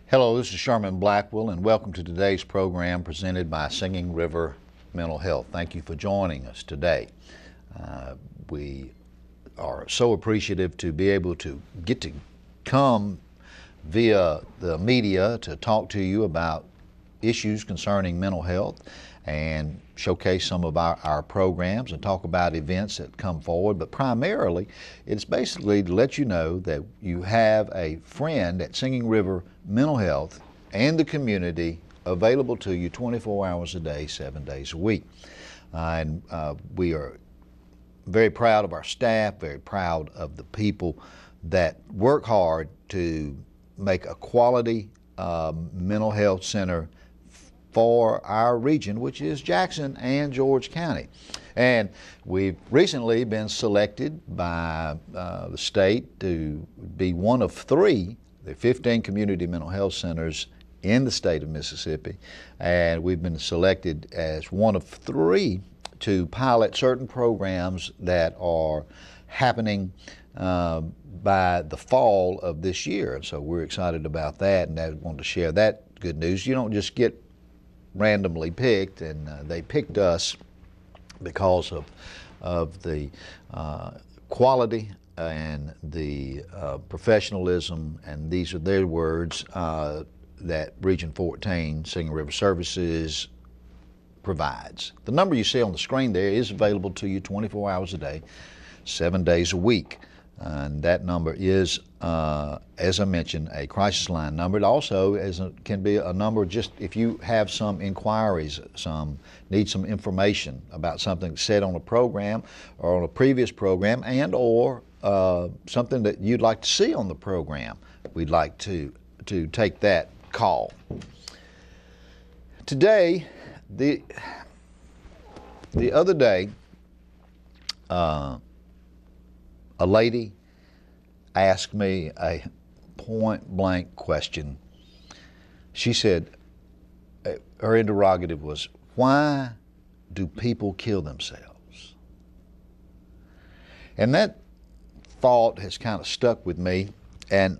Hello, this is Sherman Blackwell, and welcome to today's program presented by Singing River Mental Health. Thank you for joining us today. We are so appreciative to be able to get to come via the media to talk to you about issues concerning mental health and showcase some of our programs and talk about events that come forward. But primarily, it's basically to let you know that you have a friend at Singing River Mental Health and the community available to you 24 hours a day, 7 days a week. We are very proud of our staff, very proud of the people that work hard to make a quality mental health center for our region, which is Jackson and George County. And we've recently been selected by the state to be one of three. There are 15 community mental health centers in the state of Mississippi, and we've been selected as one of three to pilot certain programs that are happening by the fall of this year. And so we're excited about that, and I want to share that good news. You don't just get randomly picked, and they picked us because of the quality and the professionalism, and these are their words, that Region 14 Singing River Services provides. The number you see on the screen there is available to you 24 hours a day, 7 days a week. And that number is, as I mentioned, a crisis line number. It also can be a number just if you have some inquiries, need some information about something said on a program or on a previous program, and or something that you'd like to see on the program. We'd like to take that call. Today, the other day, a lady asked me a point-blank question. She said, her interrogative was, why do people kill themselves? And that thought has kind of stuck with me, and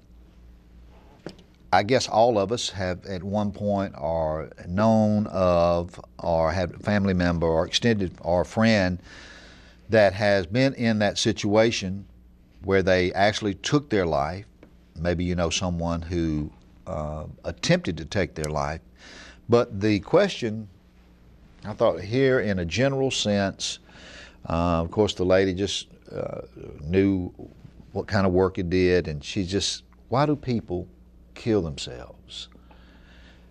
I guess all of us have at one point are known of or have a family member or extended or a friend that has been in that situation where they actually took their life. Maybe you know someone who attempted to take their life. But the question, I thought here in a general sense, of course the lady just knew what kind of work it did, and she just, why do people kill themselves?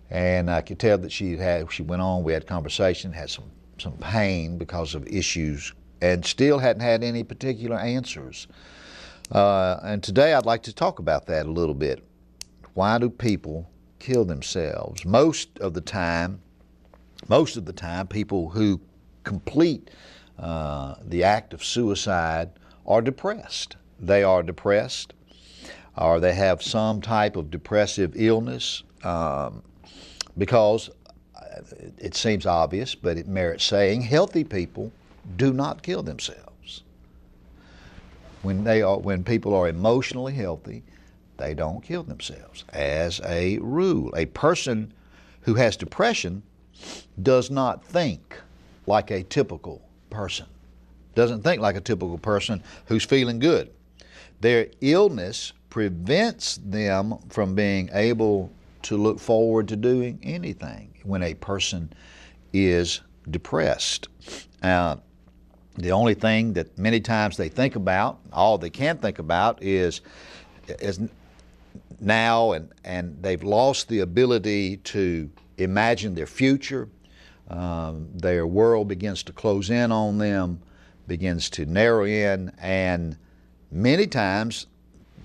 And I could tell that she went on, we had conversation, had some pain because of issues, and still hadn't had any particular answers. And today I'd like to talk about that a little bit. Why do people kill themselves? Most of the time, people who complete the act of suicide are depressed. They are depressed, or they have some type of depressive illness, because it seems obvious, but it merits saying, healthy people do not kill themselves. When people are emotionally healthy, they don't kill themselves. As a rule, a person who has depression does not think like a typical person. Doesn't think like a typical person who's feeling good. Their illness prevents them from being able to look forward to doing anything when a person is depressed. The only thing that many times they think about, all they can think about is now, and they've lost the ability to imagine their future. Their world begins to close in on them, begins to narrow in, and many times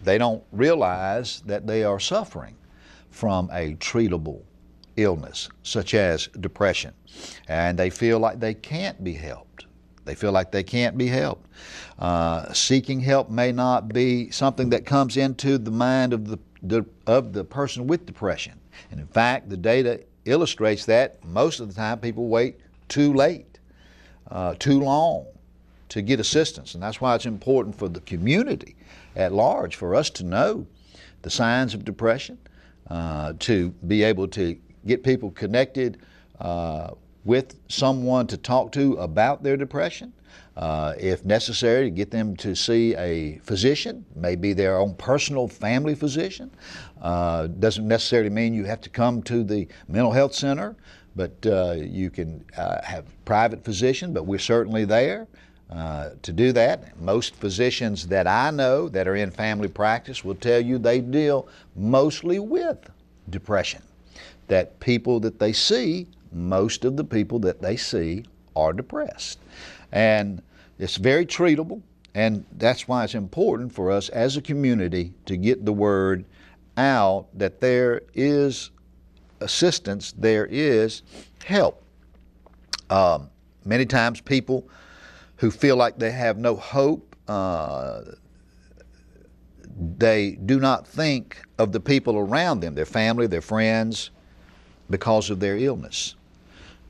they don't realize that they are suffering from a treatable illness, such as depression, and they feel like they can't be helped. They feel like they can't be helped. Seeking help may not be something that comes into the mind of the person with depression. And in fact, the data illustrates that most of the time people wait too late, too long to get assistance. And that's why it's important for the community at large for us to know the signs of depression, to be able to get people connected with someone to talk to about their depression. If necessary, to get them to see a physician, maybe their own personal family physician. Doesn't necessarily mean you have to come to the mental health center, but you can have private physician, but we're certainly there to do that. Most physicians that I know that are in family practice will tell you they deal mostly with depression. That people that they see, most of the people that they see are depressed. And it's very treatable, and that's why it's important for us as a community to get the word out that there is assistance, there is help. Many times people who feel like they have no hope, they do not think of the people around them, their family, their friends, because of their illness.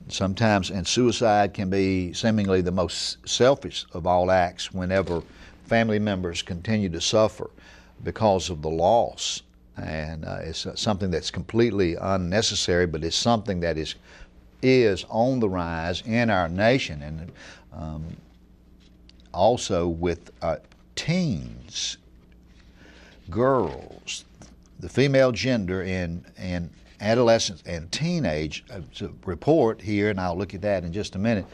Sometimes, and suicide can be seemingly the most selfish of all acts whenever family members continue to suffer because of the loss. And it's something that's completely unnecessary, but it's something that is on the rise in our nation. And also with teens, girls, the female gender in adolescence and teenage. It's a report here, and I'll look at that in just a minute,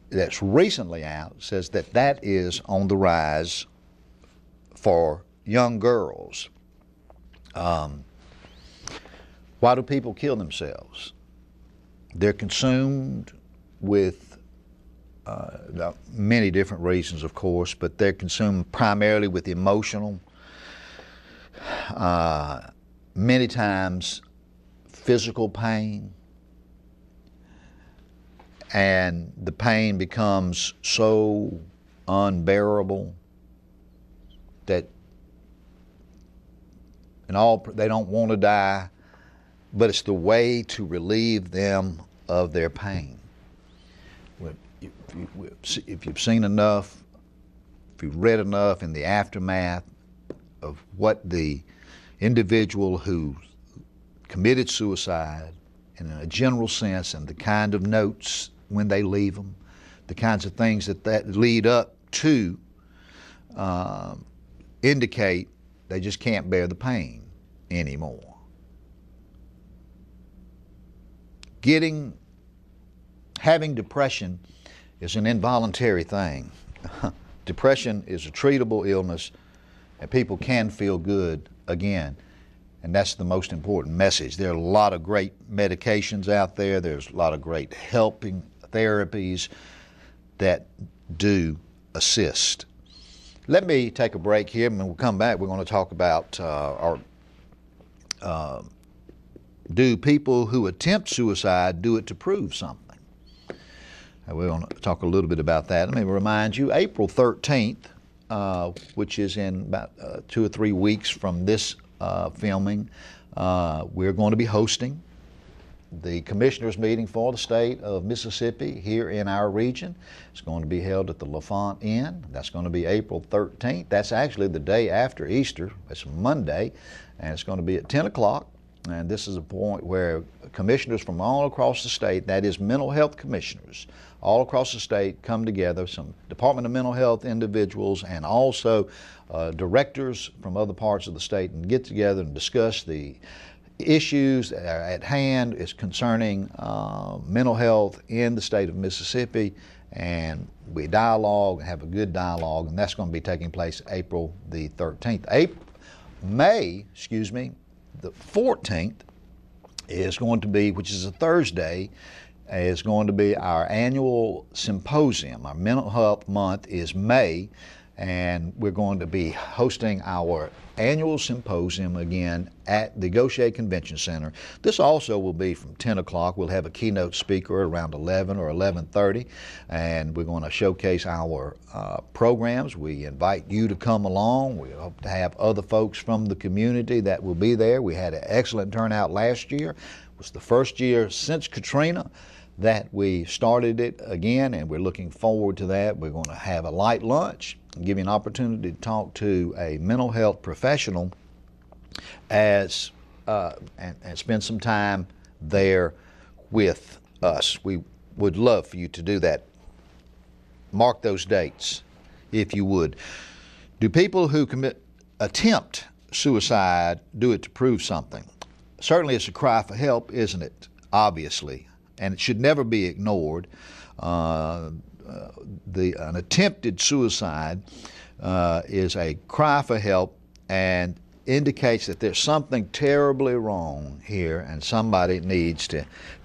that's recently out, says that that is on the rise for young girls. Why do people kill themselves? They're consumed with many different reasons, of course, but they're consumed primarily with emotional, many times physical pain, and the pain becomes so unbearable that they don't want to die, but it's the way to relieve them of their pain. If you've seen enough, if you've read enough in the aftermath of what the individual who committed suicide, and in a general sense, and the kind of notes when they leave them, the kinds of things that lead up to indicate they just can't bear the pain anymore. Having depression is an involuntary thing. Depression is a treatable illness, and people can feel good again. And that's the most important message. There are a lot of great medications out there. There's a lot of great helping therapies that do assist. Let me take a break here, and when we come back, we're going to talk about do people who attempt suicide do it to prove something? We're going to talk a little bit about that. Let me remind you, April 13th, which is in about 2 or 3 weeks from this filming, we're going to be hosting the commissioners meeting for the state of Mississippi here in our region. It's going to be held at the LaFont Inn. That's going to be April 13th. That's actually the day after Easter. It's Monday, and it's going to be at 10 o'clock. And this is a point where commissioners from all across the state, that is mental health commissioners, all across the state come together, some Department of Mental Health individuals and also directors from other parts of the state, and get together and discuss the issues that are at hand is concerning mental health in the state of Mississippi, and we dialogue, have a good dialogue, and that's going to be taking place April the 13th. The 14th is going to be, which is a Thursday, is going to be our annual symposium. Our mental health month is May, and we're going to be hosting our annual symposium again at the Gaucher Convention Center. This also will be from 10 o'clock. We'll have a keynote speaker around 11 or 11:30, and we're going to showcase our programs. We invite you to come along. We hope to have other folks from the community that will be there. We had an excellent turnout last year. It was the first year since Katrina that we started it again, and we're looking forward to that. We're going to have a light lunch, give you an opportunity to talk to a mental health professional as and spend some time there with us. We would love for you to do that. Mark those dates, if you would. Do people who attempt suicide do it to prove something? Certainly it's a cry for help, isn't it? Obviously. And it should never be ignored. An attempted suicide is a cry for help and indicates that there's something terribly wrong here and somebody needs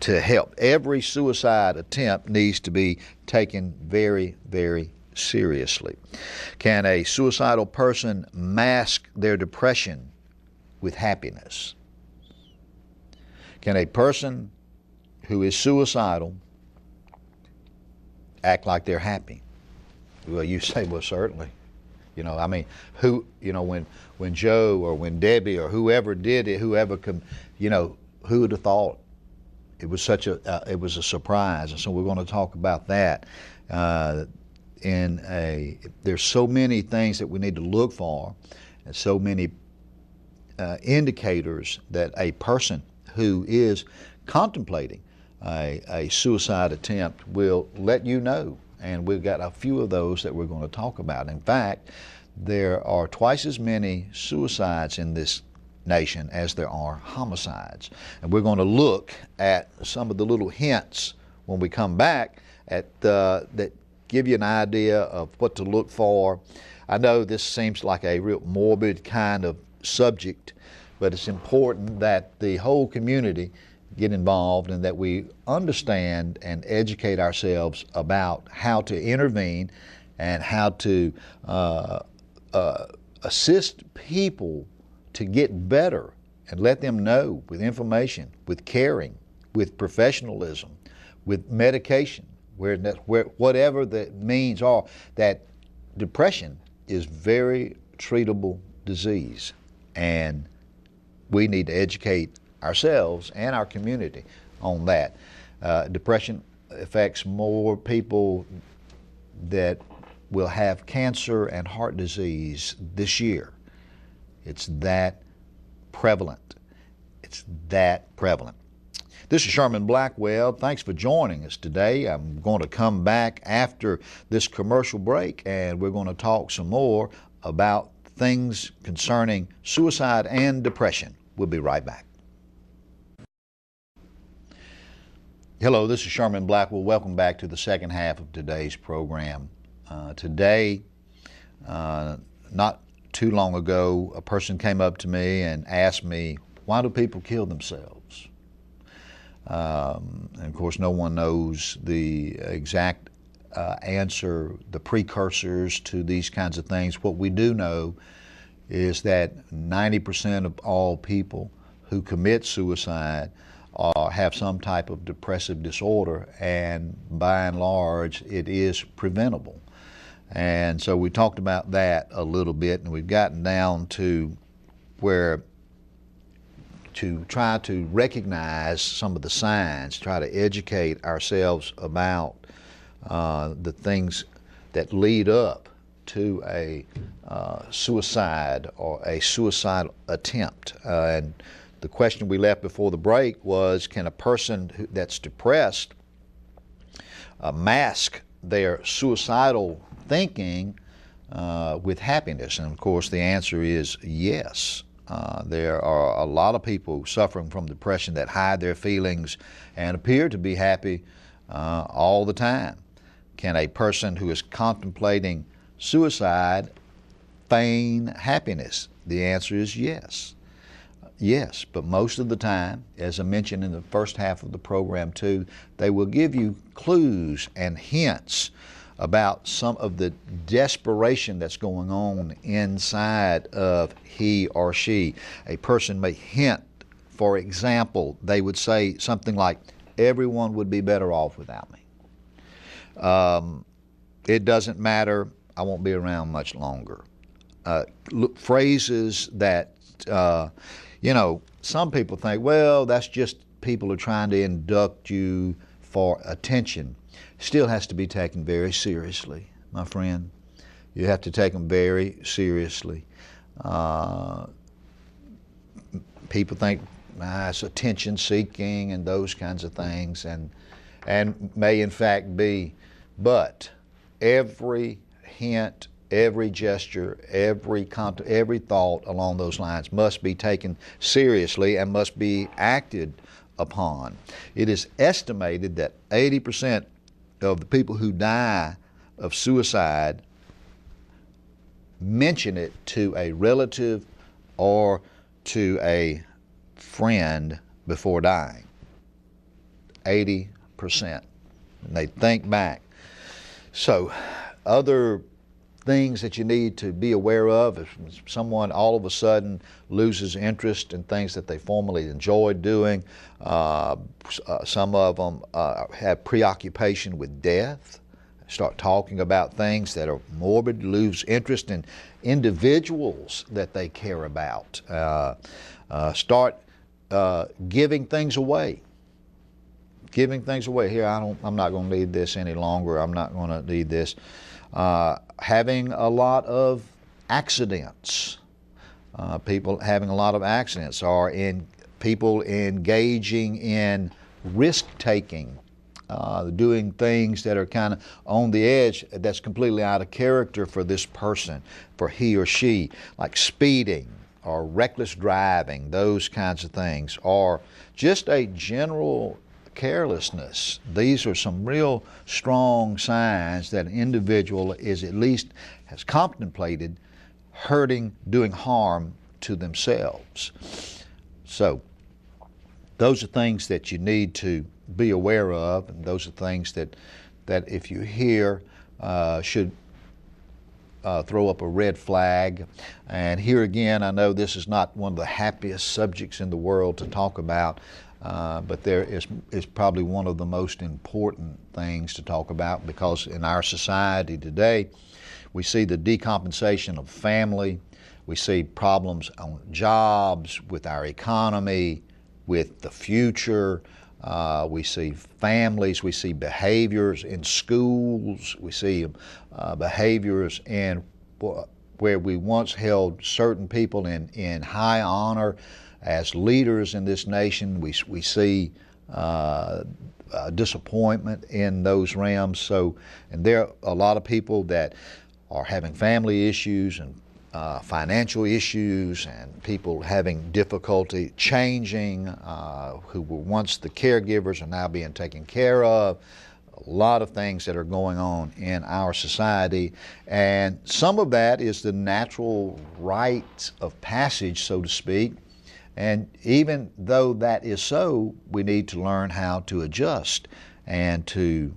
to help. Every suicide attempt needs to be taken very, very seriously. Can a suicidal person mask their depression with happiness? Can a person who is suicidal act like they're happy? Well, you say, well, certainly. You know, I mean, who, you know, when Joe or when Debbie or whoever did it, you know, who would have thought? It was it was a surprise. And so we're going to talk about that. There's so many things that we need to look for and so many indicators that a person who is contemplating a suicide attempt will let you know. And we've got a few of those that we're going to talk about. In fact, there are twice as many suicides in this nation as there are homicides. And we're going to look at some of the little hints when we come back that give you an idea of what to look for. I know this seems like a real morbid kind of subject, but it's important that the whole community get involved and that we understand and educate ourselves about how to intervene and how to assist people to get better and let them know with information, with caring, with professionalism, with medication, whatever the means are, that depression is very treatable disease, and we need to educate ourselves and our community on that. Depression affects more people that will have cancer and heart disease this year. It's that prevalent. It's that prevalent. This is Sherman Blackwell. Thanks for joining us today. I'm going to come back after this commercial break and we're going to talk some more about things concerning suicide and depression. We'll be right back. Hello, this is Sherman Blackwell. Welcome back to the second half of today's program. Today, not too long ago, a person came up to me and asked me, why do people kill themselves? And of course, no one knows the exact answer, the precursors to these kinds of things. What we do know is that 90% of all people who commit suicide have some type of depressive disorder, and by and large it is preventable. And so we talked about that a little bit, and we've gotten down to where to try to recognize some of the signs, try to educate ourselves about the things that lead up to a suicide or a suicidal attempt. And the question we left before the break was, can a person that's depressed mask their suicidal thinking with happiness? And of course the answer is yes. There are a lot of people suffering from depression that hide their feelings and appear to be happy all the time. Can a person who is contemplating suicide feign happiness? The answer is yes. Yes, but most of the time, as I mentioned in the first half of the program too, they will give you clues and hints about some of the desperation that's going on inside of he or she. A person may hint, for example, they would say something like, everyone would be better off without me. It doesn't matter, I won't be around much longer. Phrases that, you know, some people think, well, that's just people are trying to induct you for attention. Still has to be taken very seriously, my friend. You have to take them very seriously. people think it's attention seeking and those kinds of things, and may in fact be, but every hint, every gesture, every thought along those lines must be taken seriously and must be acted upon. It is estimated that 80% of the people who die of suicide mention it to a relative or to a friend before dying. 80%. And they think back. So other things that you need to be aware of, if someone all of a sudden loses interest in things that they formerly enjoyed doing, some of them have preoccupation with death, start talking about things that are morbid, lose interest in individuals that they care about, start giving things away. Giving things away. Here, I'm not going to need this any longer. I'm not going to need this. Having a lot of accidents. People having a lot of accidents, or in people engaging in risk-taking, doing things that are kind of on the edge, that's completely out of character for this person, for he or she, like speeding or reckless driving, those kinds of things, or just a general carelessness. These are some real strong signs that an individual is at least has contemplated hurting, doing harm to themselves. So those are things that you need to be aware of, and those are things that if you hear should throw up a red flag. And here again, I know this is not one of the happiest subjects in the world to talk about, but there is probably one of the most important things to talk about, because in our society today, we see the decompensation of family, we see problems on jobs, with our economy, with the future, we see families, we see behaviors in schools, we see behaviors in where we once held certain people in high honor as leaders in this nation. We see disappointment in those realms. So, and there are a lot of people that are having family issues and financial issues, and people having difficulty changing, who were once the caregivers are now being taken care of. A lot of things that are going on in our society, and some of that is the natural rite of passage, so to speak. And even though that is so, we need to learn how to adjust and to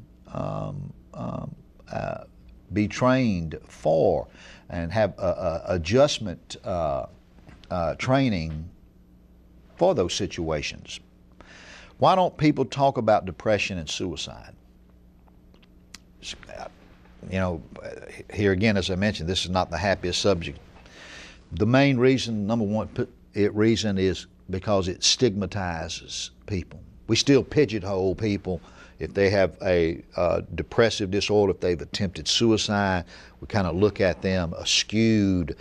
be trained for and have adjustment training for those situations. Why don't people talk about depression and suicide? You know, here again, as I mentioned, this is not the happiest subject. The main reason, number one reason, is because it stigmatizes people. We still pigeonhole people if they have a depressive disorder, if they've attempted suicide. We kind of look at them askewed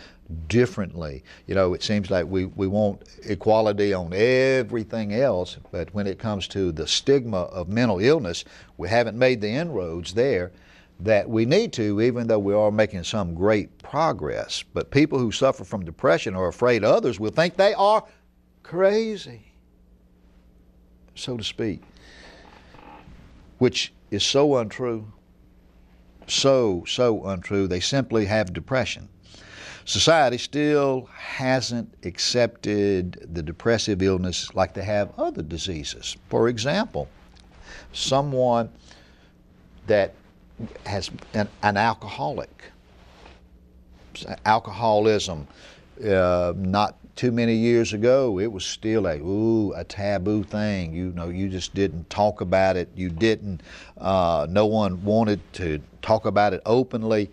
differently. You know, it seems like we want equality on everything else, but when it comes to the stigma of mental illness, we haven't made the inroads there that we need to, even though we are making some great progress. But people who suffer from depression are afraid others will think they are crazy, so to speak, which is so untrue, so untrue. They simply have depression. Society still hasn't accepted the depressive illness like they have other diseases. For example, someone that has an alcoholic. Alcoholism, not too many years ago, it was still a taboo thing. You know, you just didn't talk about it. You didn't, no one wanted to talk about it openly.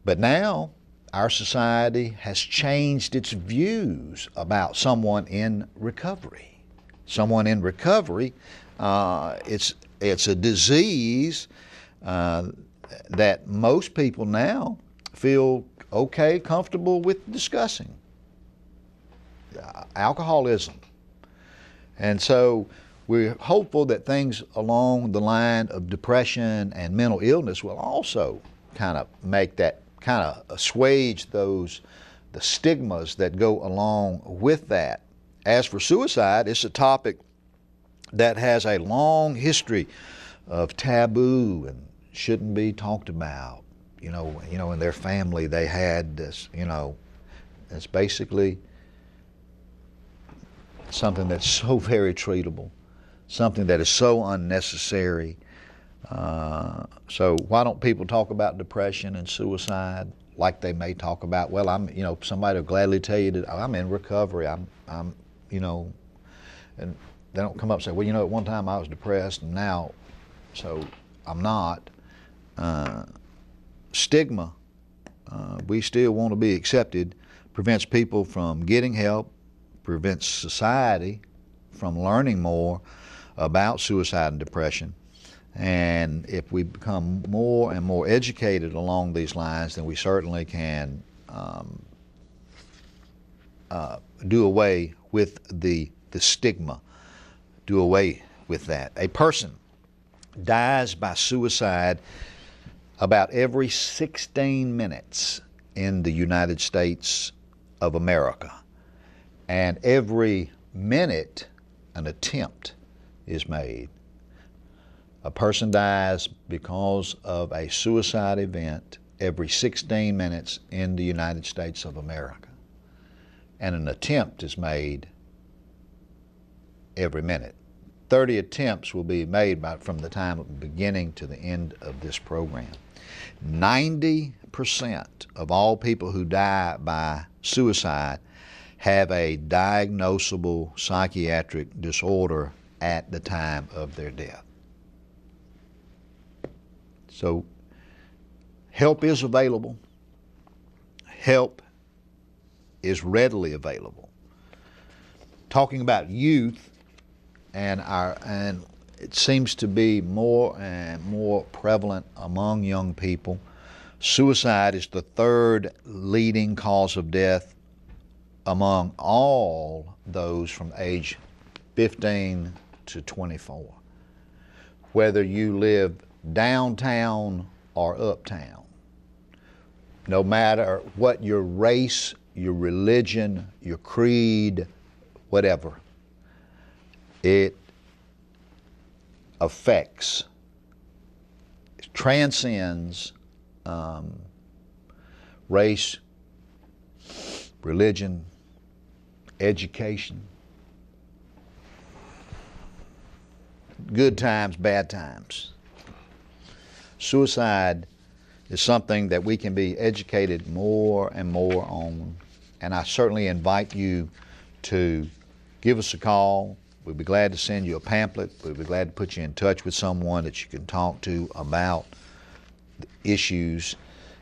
But now, our society has changed its views about someone in recovery. Someone in recovery, it's a disease that most people now feel okay, comfortable with discussing. Alcoholism, And so we're hopeful that things along the line of depression and mental illness will also kind of make that, kind of assuage the stigmas that go along with that. As for suicide, it's a topic that has a long history of taboo and shouldn't be talked about. In their family they had this, it's basically something that's so very treatable, something that is so unnecessary. So why don't people talk about depression and suicide like they may talk about, well, somebody will gladly tell you that I'm in recovery, and they don't come up and say, well, at one time I was depressed and now, so I'm not. Stigma, we still want to be accepted, prevents people from getting help, prevents society from learning more about suicide and depression. And if we become more and more educated along these lines, then we certainly can do away with the stigma, do away with that. A person dies by suicide about every 16 minutes in the United States of America. And every minute an attempt is made. A person dies because of a suicide event every 16 minutes in the United States of America. And an attempt is made every minute. 30 attempts will be made from the time of the beginning to the end of this program. 90% of all people who die by suicide have a diagnosable psychiatric disorder at the time of their death. So help is available. Help is readily available. Talking about youth, and it seems to be more and more prevalent among young people. Suicide is the third leading cause of death among all those from age 15 to 24. Whether you live downtown or uptown, no matter what your race, your religion, your creed, whatever, it affects, transcends race, religion, education, good times, bad times. Suicide is something that we can be educated more and more on, and I certainly invite you to give us a call. We'd be glad to send you a pamphlet. We'd be glad to put you in touch with someone that you can talk to about the issues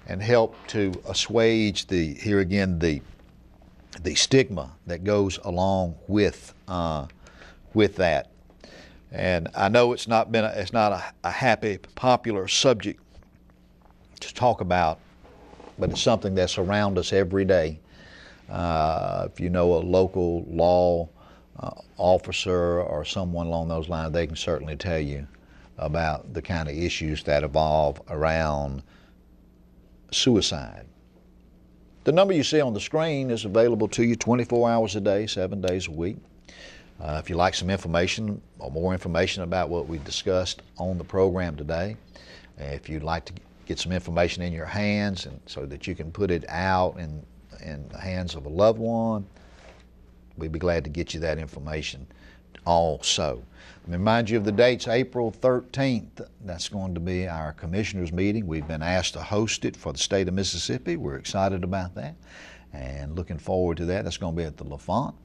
and help to assuage the stigma that goes along with that. And I know it's not a happy, popular subject to talk about, but it's something that's around us every day. If you know a local law officer or someone along those lines, they can certainly tell you about the kind of issues that evolve around suicide. The number you see on the screen is available to you 24 hours a day, 7 days a week. If you'd like some information or more information about what we discussed on the program today, if you'd like to get some information in your hands and so that you can put it out in the hands of a loved one, we'd be glad to get you that information also. Let me remind you of the dates. April 13th, that's going to be our commissioners meeting. We've been asked to host it for the state of Mississippi. We're excited about that and looking forward to that. That's going to be at the LaFont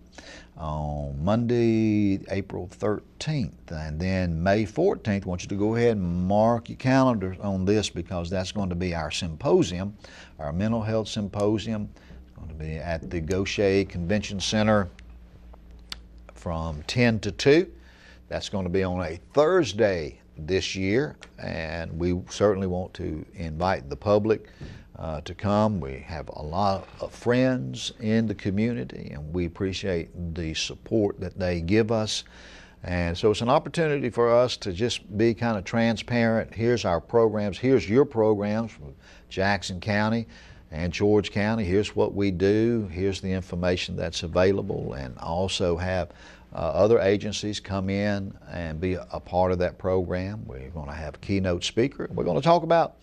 on Monday, April 13th. And then May 14th, I want you to go ahead and mark your calendars on this, because that's going to be our symposium, our mental health symposium. It's going to be at the Gaucher Convention Center from 10 to 2. That's going to be on a Thursday this year, and we certainly want to invite the public to come. We have a lot of friends in the community, and we appreciate the support that they give us. And so it's an opportunity for us to just be kind of transparent. Here's our programs. Here's your programs from Jackson County and George County. Here's what we do. Here's the information that's available, and also have other agencies come in and be a part of that program. We're going to have a keynote speaker. We're going to talk about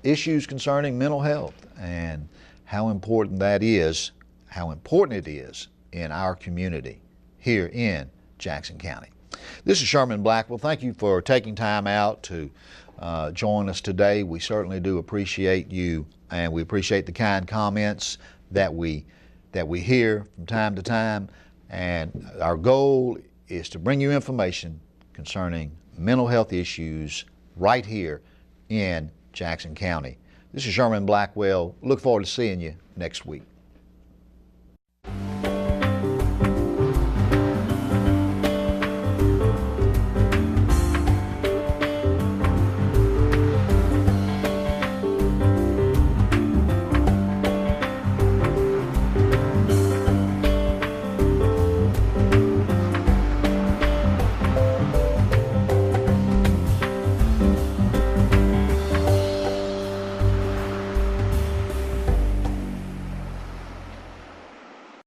issues concerning mental health and how important that is, how important it is in our community here in Jackson County. This is Sherman Blackwell. Thank you for taking time out to join us today. We certainly do appreciate you, and we appreciate the kind comments that we hear from time to time. And our goal is to bring you information concerning mental health issues right here in Jackson County. This is Sherman Blackwell. Look forward to seeing you next week.